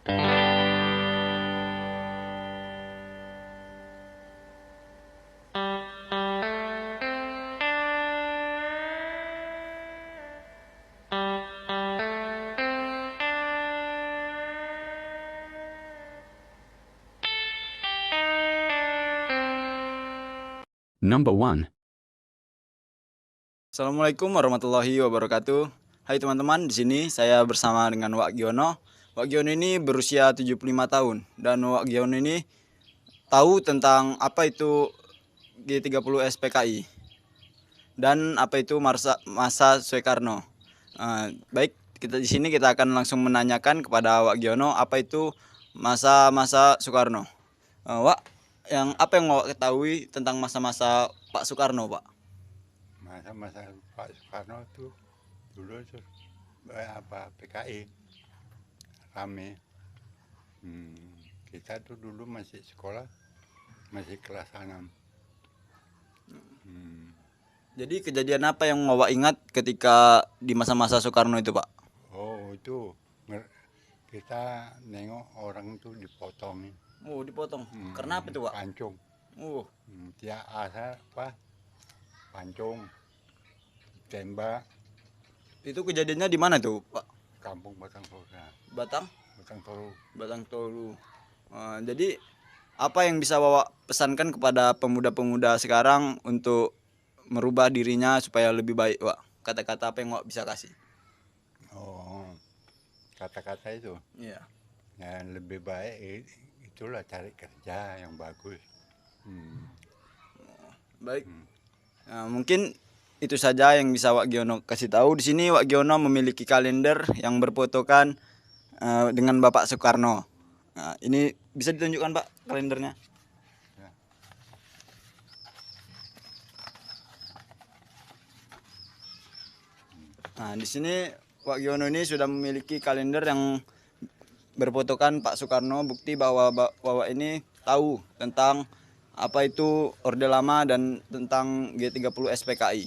Number 1. Assalamualaikum warahmatullahi wabarakatuh. Hai teman-teman, di sini saya bersama dengan Wak Giono. Wak Giono ini berusia 75 tahun dan Wak Giono ini tahu tentang apa itu G30 SPKI dan apa itu masa Soekarno. Baik, di sini kita akan langsung menanyakan kepada Wak Giono apa itu masa-masa Soekarno. Wak, apa yang Wak ketahui tentang masa-masa Pak Soekarno, Pak? Masa-masa Pak Soekarno itu dulu tuh PKI rame. Kita tuh dulu masih sekolah, masih kelas 6. Jadi kejadian apa yang Wak ingat ketika di masa-masa Soekarno itu, Pak? Oh itu kita nengok orang tuh dipotong. Oh, dipotong. Karena apa itu, Pak? Pancung. Dia asa pancung, tembak. Itu kejadiannya di mana tuh, Pak? Kampung Batang Toru. Batang Toru. Jadi apa yang bisa Bapak pesankan kepada pemuda-pemuda sekarang untuk merubah dirinya supaya lebih baik, Pak? Kata-kata apa yang Bapak bisa kasih? Oh, kata-kata itu. Iya. Yang lebih baik itulah cari kerja yang bagus. Baik. Mungkin itu saja yang bisa Wak Giono kasih tahu. Di sini Wak Giono memiliki kalender yang berfotokan dengan Bapak Soekarno. Ini bisa ditunjukkan, Pak, kalendernya? Ya. Nah, di sini Wak Giono ini sudah memiliki kalender yang berfotokan Pak Soekarno, bukti bahwa Bapak ini tahu tentang apa itu Orde Lama dan tentang G30 SPKI.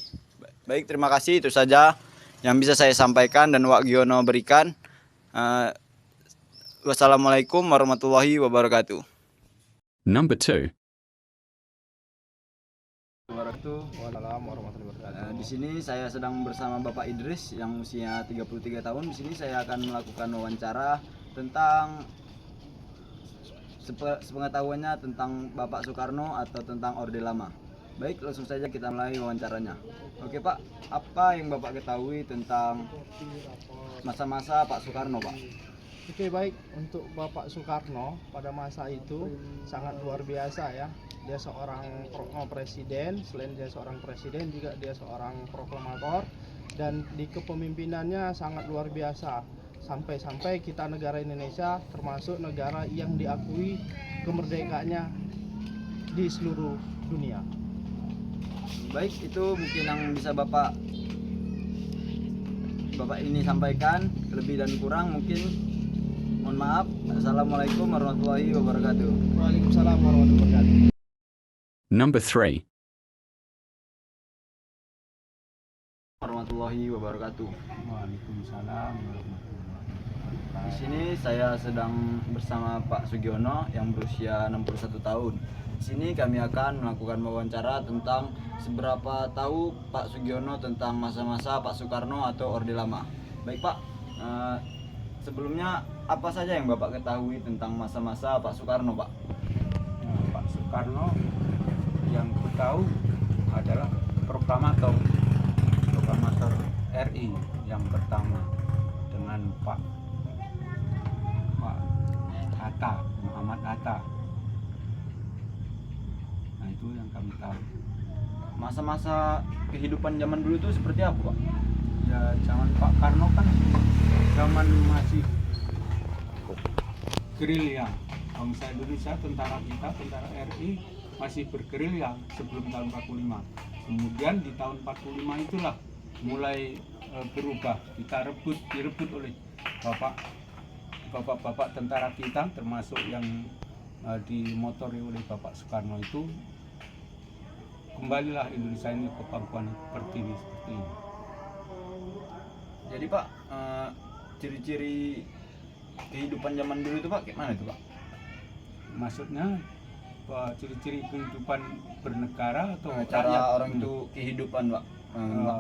Baik, terima kasih, itu saja yang bisa saya sampaikan dan Wak Giono berikan. Wassalamualaikum warahmatullahi wabarakatuh. Number 2. Di sini saya sedang bersama Bapak Idris yang usia 33 tahun. Di sini saya akan melakukan wawancara tentang sepengetahuannya tentang Bapak Soekarno atau tentang Orde Lama. Baik, langsung saja kita mulai wawancaranya. Oke, Pak, apa yang Bapak ketahui tentang masa-masa Pak Soekarno, Pak? Oke, baik. Untuk Bapak Soekarno pada masa itu sangat luar biasa ya. Dia seorang presiden, selain dia seorang presiden juga dia seorang proklamator, dan di kepemimpinannya sangat luar biasa. Sampai-sampai kita negara Indonesia termasuk negara yang diakui kemerdekaannya di seluruh dunia. Baik, itu mungkin yang bisa Bapak ini sampaikan. Lebih dan kurang mungkin mohon maaf. Assalamualaikum warahmatullahi wabarakatuh. Waalaikumsalam warahmatullahi wabarakatuh. Number 3. Warahmatullahi wabarakatuh. Waalaikumsalam warahmatullahi wabarakatuh. Di sini saya sedang bersama Pak Sugiono yang berusia 61 tahun. Di sini kami akan melakukan wawancara tentang seberapa tahu Pak Sugiono tentang masa-masa Pak Soekarno atau Orde Lama. Baik, Pak, sebelumnya apa saja yang Bapak ketahui tentang masa-masa Pak Soekarno, Pak? Pak Soekarno yang ku tahu adalah proklamator RI yang pertama dengan Pak Hatta, Muhammad Hatta. Nah, itu yang kami tahu. Masa-masa kehidupan zaman dulu itu seperti apa, Pak? Ya, zaman Pak Karno kan zaman masih gerilya. Bangsa Indonesia, tentara kita, tentara RI masih bergerilya sebelum tahun 45. Kemudian di tahun 45 itulah mulai berubah. Direbut oleh bapak-bapak tentara kita, termasuk yang dimotori oleh Bapak Soekarno itu. Kembalilah Indonesia ini ke pangkuan Pertiwi seperti ini. Jadi, Pak, ciri-ciri kehidupan zaman dulu itu Pak, kayak mana itu Pak? Maksudnya ciri-ciri kehidupan bernegara atau Cara rakyat? orang itu kehidupan Pak,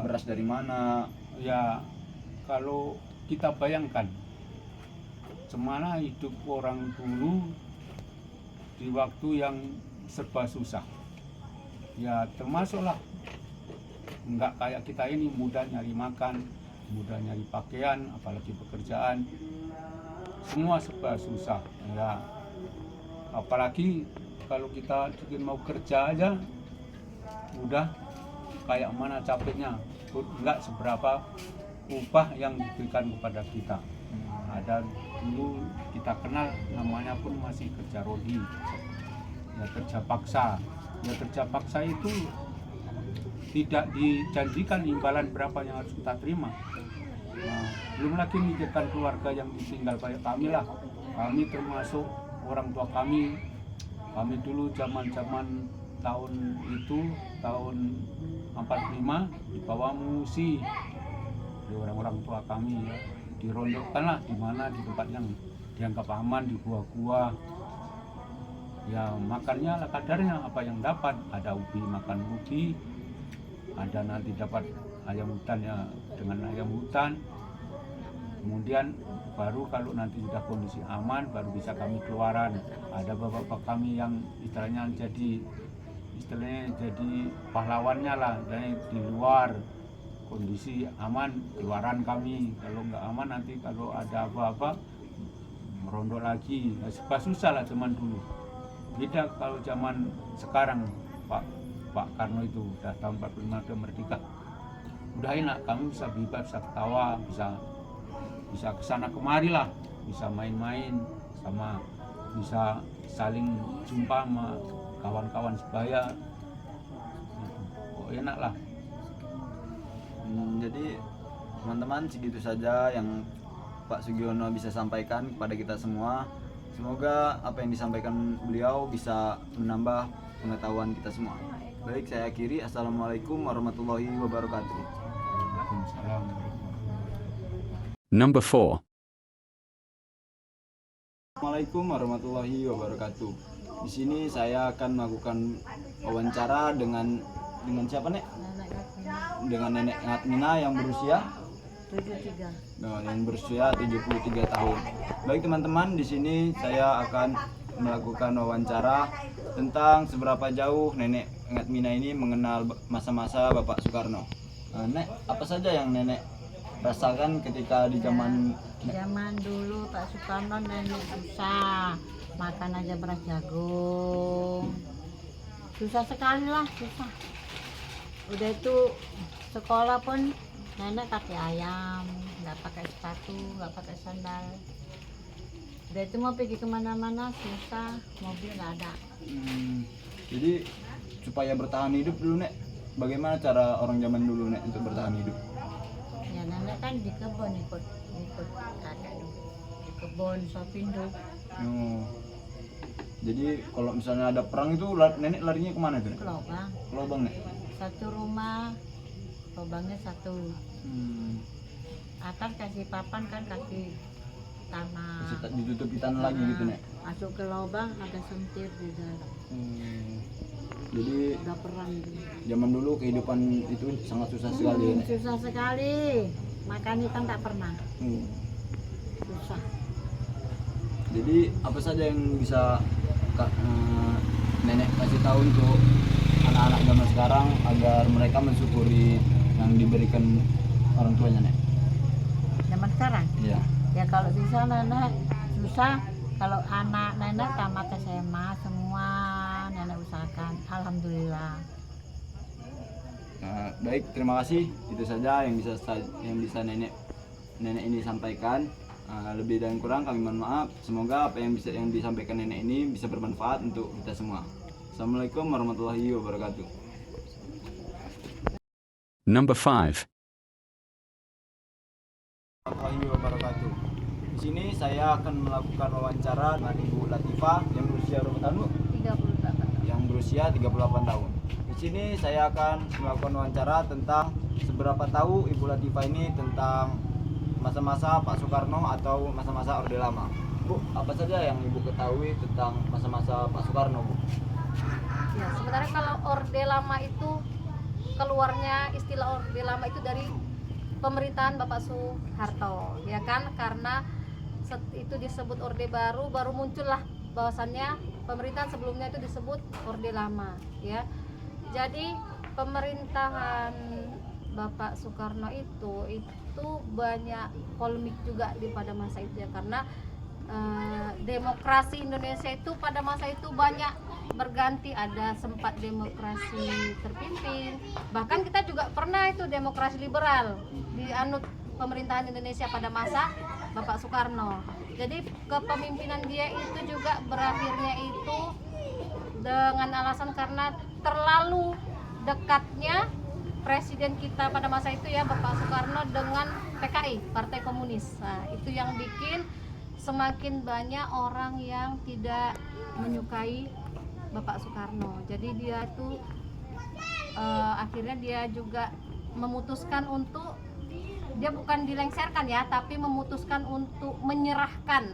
beras dari mana? Ya kalau kita bayangkan semana hidup orang dulu di waktu yang serba susah, ya termasuklah nggak kayak kita ini mudah nyari makan, mudah nyari pakaian, apalagi pekerjaan, semua serba susah. Ya apalagi kalau kita bikin mau kerja aja udah kayak mana capeknya, nggak seberapa upah yang diberikan kepada kita. Ada dulu kita kenal namanya pun masih kerja rodi, ya kerja paksa. Ya kerja paksa itu tidak dijanjikan imbalan berapa yang harus kita terima. Nah, belum lagi memikirkan keluarga yang ditinggal kayak kami lah. Kami termasuk orang tua kami dulu zaman tahun itu tahun 45 dibawa mengungsi di orang-orang tua kami, ya dirondokkan lah di mana di tempat yang dianggap aman, di gua-gua. Ya makannya lah kadarnya apa yang dapat, ada ubi makan ubi, ada nanti dapat ayam hutan ya dengan ayam hutan. Kemudian baru kalau nanti sudah kondisi aman baru bisa kami keluaran. Ada bapak-bapak kami yang istilahnya jadi pahlawannya lah, dari di luar kondisi aman keluaran kami, kalau nggak aman nanti kalau ada apa-apa merondok lagi. Nah, serba susah lah zaman dulu. Beda kalau zaman sekarang, Pak Karno itu udah tahun 45 udah merdeka, udah enak, kami bisa bebas, bisa ketawa, bisa kesana kemari lah, bisa main-main sama, bisa saling jumpa sama kawan-kawan sebaya. Kok enak lah. Jadi teman-teman, segitu saja yang Pak Sugiono bisa sampaikan kepada kita semua. Semoga apa yang disampaikan beliau bisa menambah pengetahuan kita semua. Baik, saya akhiri. Assalamualaikum warahmatullahi wabarakatuh. Waalaikumsalam. Number 4. Assalamualaikum warahmatullahi wabarakatuh. Di sini saya akan melakukan wawancara dengan siapa, Nek? Dengan Nenek Ngatmina yang berusia 73 tahun. Baik teman-teman, di sini saya akan melakukan wawancara tentang seberapa jauh Nenek Ngatmina ini mengenal masa-masa Bapak Soekarno. Nek, apa saja yang Nenek rasakan ketika di zaman dulu Pak Soekarno nenek susah, makan aja beras jagung, susah sekali lah, susah. Udah itu sekolah pun nenek kaki ayam, nggak pakai sepatu, nggak pakai sandal. Udah itu mau pergi kemana-mana susah, mobil nggak ada. Jadi supaya bertahan hidup dulu, Nek, bagaimana cara orang zaman dulu, Nek, untuk bertahan hidup? Ya nenek kan di kebun ikut kakek dulu, di kebun Sopindo. Oh. Jadi kalau misalnya ada perang itu Nenek larinya kemana tuh, Nek? Ke lubang, Ke lubang, Nek? satu rumah, lubangnya satu. Atas kasih papan kan kasih tanah. Masih ditutupi tanah lagi gitu, Nek? Masuk ke lubang ada sentir di dalam. Jadi Udah perang gitu. zaman dulu kehidupan itu sangat susah sekali, ya, Nek? Susah sekali. Makan ikan tak pernah. Susah. Jadi apa saja yang bisa Nenek kasih tahu untuk anak-anak zaman sekarang agar mereka mensyukuri yang diberikan orang tuanya, Nek? Zaman sekarang Iya. ya kalau bisa nenek susah, kalau anak nenek tamat SMA semua nenek usahakan, alhamdulillah. Baik, terima kasih. Itu saja yang bisa nenek ini sampaikan. Lebih dan kurang kami mohon maaf. Semoga apa yang disampaikan nenek ini bisa bermanfaat untuk kita semua. Assalamualaikum warahmatullahi wabarakatuh. Number 5. Warahmatullahi wabarakatuh. Di sini saya akan melakukan wawancara dengan Ibu Latifah yang berusia berapa tahun, Bu? 38. Yang berusia 38 tahun. Di sini saya akan melakukan wawancara tentang seberapa tahu Ibu Latifah ini tentang masa-masa Pak Soekarno atau masa-masa Orde Lama. Bu, apa saja yang Ibu ketahui tentang masa-masa Pak Soekarno, Bu? Ya, sebenarnya kalau Orde Lama itu keluarnya istilah Orde Lama itu dari pemerintahan Bapak Soeharto, ya kan? Karena itu disebut Orde Baru, baru muncullah bahwasannya pemerintahan sebelumnya itu disebut Orde Lama, ya. Jadi pemerintahan Bapak Soekarno itu banyak polemik juga pada masa itu, ya, karena demokrasi Indonesia itu pada masa itu banyak berganti, ada sempat demokrasi terpimpin, bahkan kita juga pernah itu demokrasi liberal dianut pemerintahan Indonesia pada masa Bapak Soekarno. Jadi kepemimpinan dia itu juga berakhirnya itu dengan alasan karena terlalu dekatnya presiden kita pada masa itu, ya, Bapak Soekarno dengan PKI, Partai Komunis. Nah, itu yang bikin semakin banyak orang yang tidak menyukai Bapak Soekarno. Jadi dia itu akhirnya dia juga memutuskan untuk, dia bukan dilengsarkan, ya, tapi memutuskan untuk menyerahkan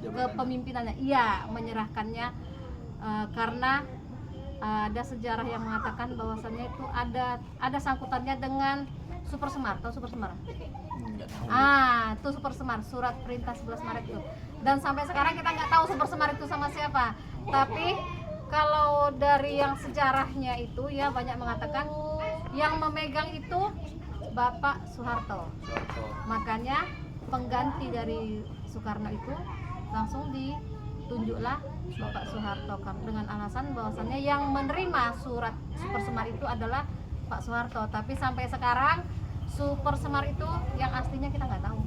kepemimpinannya. Iya, menyerahkannya karena ada sejarah yang mengatakan bahwasannya itu ada sangkutannya dengan Super Semar. Tahu Super Semar? Itu Super Semar, surat perintah 11 Maret itu. Dan sampai sekarang kita nggak tahu Super Semar itu sama siapa. Tapi kalau dari yang sejarahnya itu, ya, banyak mengatakan yang memegang itu Bapak Soeharto. Makanya pengganti dari Soekarno itu langsung ditunjuklah Bapak Soeharto dengan alasan bahwasannya yang menerima surat Super Semar itu adalah Pak Soeharto. Tapi sampai sekarang Super Semar itu yang aslinya kita nggak tahu.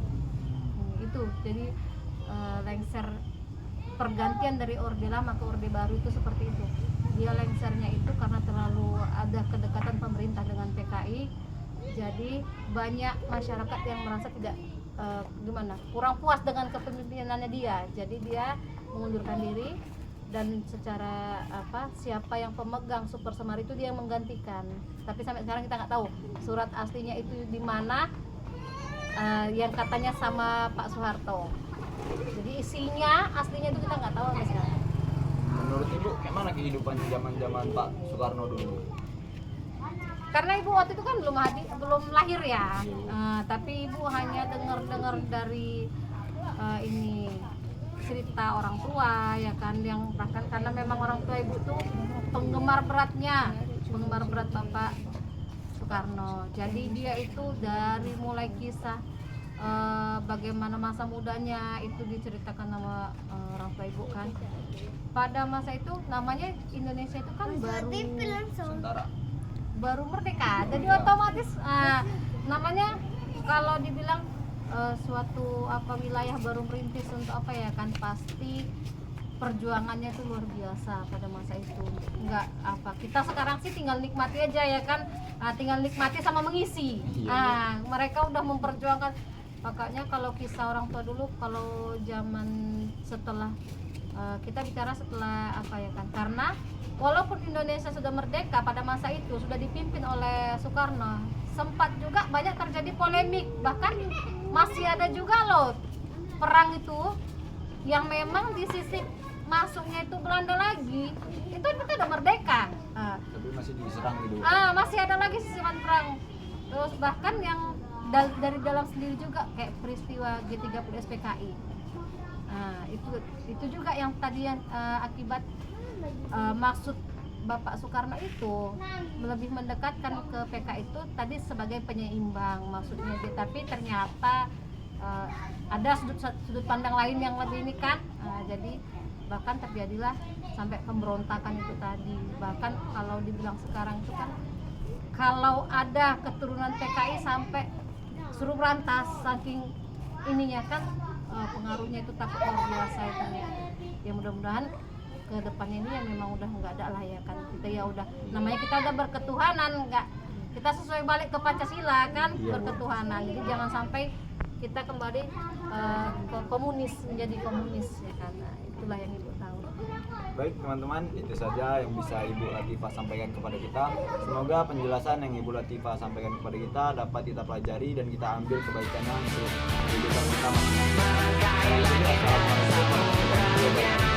Itu jadi lengser pergantian dari Orde Lama ke Orde Baru itu seperti itu. Dia lengsernya itu karena terlalu ada kedekatan pemerintah dengan PKI. Jadi banyak masyarakat yang merasa tidak kurang puas dengan kepemimpinannya dia. Jadi dia mengundurkan diri, dan secara siapa yang pemegang Super Semar itu dia yang menggantikan. Tapi sampai sekarang kita nggak tahu surat aslinya itu di mana, yang katanya sama Pak Soeharto. Jadi isinya aslinya itu kita nggak tahu sampai sekarang. Menurut Ibu, gimana kehidupan zaman Pak Soekarno dulu? Karena Ibu waktu itu kan belum lahir, ya. Tapi Ibu hanya dengar dari ini cerita orang tua, ya kan, yang bahkan karena memang orang tua Ibu tuh penggemar berat Bapak Soekarno. Jadi dia itu dari mulai kisah bagaimana masa mudanya itu diceritakan sama orang tua Ibu kan. Pada masa itu namanya Indonesia itu kan baru merdeka, jadi otomatis namanya kalau dibilang suatu wilayah baru merintis untuk kan, pasti perjuangannya itu luar biasa pada masa itu. Kita sekarang sih tinggal nikmati aja, ya kan, tinggal nikmati sama mengisi. Mereka udah memperjuangkan. Makanya kalau kisah orang tua dulu, kalau zaman setelah kita bicara setelah karena walaupun Indonesia sudah merdeka pada masa itu sudah dipimpin oleh Soekarno, sempat juga banyak terjadi polemik, bahkan masih ada juga loh perang itu yang memang di sisi masuknya itu Belanda lagi, itu kita udah merdeka, Tapi masih diserang gitu. masih ada lagi sisiman perang. Terus bahkan yang dari dalam sendiri juga kayak peristiwa G30 SPKI. Itu juga yang tadi akibat maksud Bapak Soekarno itu lebih mendekatkan ke PKI itu tadi sebagai penyeimbang maksudnya, tapi ternyata ada sudut pandang lain yang lebih ini kan, jadi bahkan terjadilah sampai pemberontakan itu tadi. Bahkan kalau dibilang sekarang itu kan kalau ada keturunan PKI sampai suruh berantas saking ininya kan, pengaruhnya itu takut luar biasa itu ya. Ya mudah-mudahan ke depannya ini ya memang udah nggak ada lah, ya kan, kita ya udah namanya kita udah berketuhanan, nggak, kita sesuai balik ke Pancasila kan, berketuhanan. Jadi jangan sampai kita kembali ke komunis, menjadi komunis, ya kan. Itulah yang Ibu tahu. Baik teman-teman, itu saja yang bisa Ibu Latifah sampaikan kepada kita. Semoga penjelasan yang Ibu Latifah sampaikan kepada kita dapat kita pelajari dan kita ambil kebaikannya untuk kehidupan kita masing-masing. Assalamualaikum warahmatullahi wabarakatuh.